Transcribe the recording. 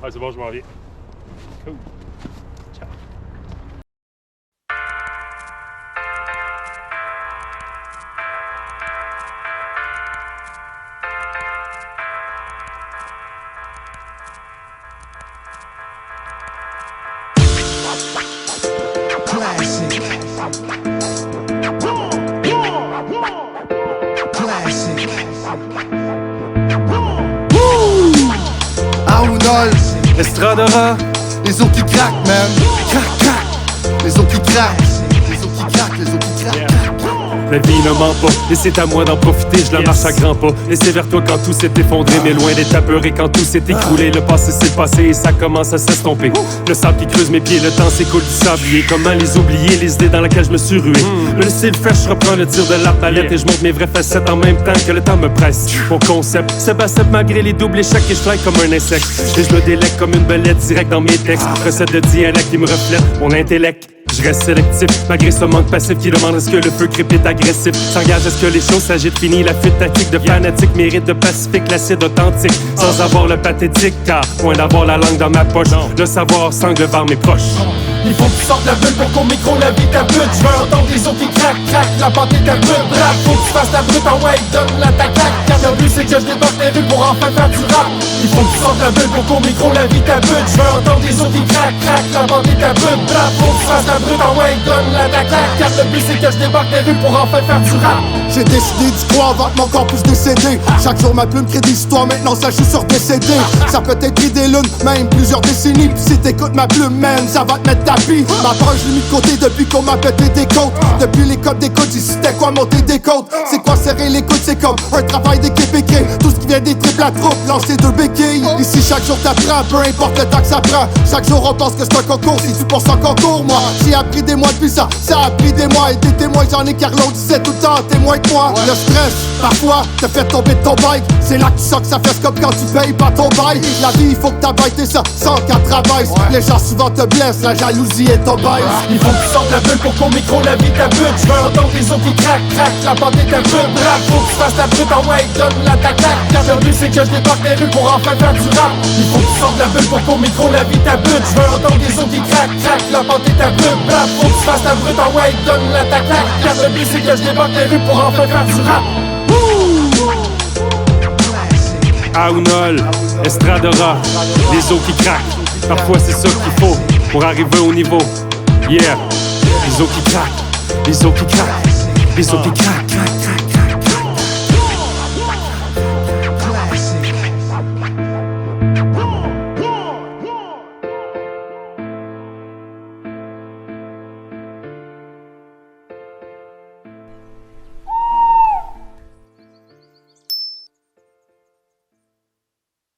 Ah, c'est bon, je m'en viens. Cool. Ciao. Classic. Classic. Arnold, Estradora, les os qui craquent, man. Crac, crac. Les os qui craquent. Les os qui craquent, les os qui craquent. la vie ne ment pas, et c'est à moi d'en profiter, je la marche à grands pas. Et c'est vers toi quand tout s'est effondré, mais loin d'être apeuré quand tout s'est écroulé. Le passé c'est le passé et ça commence à s'estomper. Le sable qui creuse mes pieds, le temps s'écoule du sablier. Comment les oublier, les idées dans lesquelles je me suis rué. Me laisser le faire, je reprends le tir de l'arbalète et je monte mes vraies facettes en même temps que le temps me presse. Mon concept, Sébastien malgré les doubles échecs et je fly comme un insecte. Et je me délecte comme une belette direct dans mes textes. Recette de dialecte qui me reflète mon intellect. Je reste sélectif, malgré ce manque passif qui demande est-ce que le feu crépite agressif. S'engage est-ce que les choses s'agitent, fini la fuite tactique de fanatique, mérite de pacifique, l'acide authentique, sans avoir le pathétique, car loin d'avoir la langue dans ma poche, le savoir sangle vers mes proches. Il faut que tu sortes la bulle pour qu'on micro la vie ta butte. Je veux entendre les autres qui craquent, craquent, la pente est ta butte. Rap, faut que tu fasses ta brute en white, donne la ta claque. Car le but c'est que je débarque les rues pour enfin faire du rap. Il faut que tu sortes la bulle pour qu'on micro la vie ta butte. Je veux entendre les autres qui craquent, craquent, la pente est ta butte. Rap, faut que tu fasses ta brute en white, donne la ta claque. Car le but c'est que je débarque les rues pour enfin faire du rap. J'ai décidé d'y croire avant que mon corps puisse décéder. Chaque jour ma plume crée des histoires, maintenant ça joue sur décédé. Ça peut être pris des lunes, même plusieurs décennies. Pis si t'écoutes ma plume, man, ça va te mettre tapis. Ma peur je l'ai mis de côté depuis qu'on m'a pété des côtes. Depuis les codes des côtes, ici c'était quoi monter des côtes. C'est quoi serrer les coudes, c'est comme un travail d'équipe écrit. Tout ce qui vient des triples à troupe, lancer deux béquilles. Ici chaque jour t'apprends, peu importe le temps que ça prend. Chaque jour on pense que c'est un concours, si tu penses en concours, moi j'ai appris des mois depuis ça, ça a pris des mois. Et des témoins, j'en ai Carlo disait tout le temps, témoin que moi. Le stress, parfois, te fait tomber de ton bike. C'est là que tu sens que ça fait comme quand tu payes pas ton bail. La vie, il faut que t'abailles ça sans qu'elle travaille. Les gens souvent te blessent, la jalousie est ton bail. Il faut que tu sortes la bulle pour qu'on micro la vie ta butte. Je veux entendre les autres qui craquent, craquent, la pente est ta butte. Rap, faut que tu fasses ta brute en white, donne la ta claque. Car le but c'est que je débarque les rues pour enfin faire du rap. Il faut que tu sortes la bulle pour qu'on micro la vie ta butte. Je veux entendre les autres qui craquent, craquent, la pente est ta butte. Rap, faut que tu fasses ta brute en white, donne la ta claque. Car le but c'est que je débarque les rues pour enfin faire du rap. Aounol, Estradora, les os qui craquent. Parfois c'est ça qu'il faut pour arriver au niveau. Yeah, les os qui craquent, les os qui craquent, les os qui craquent, craquent.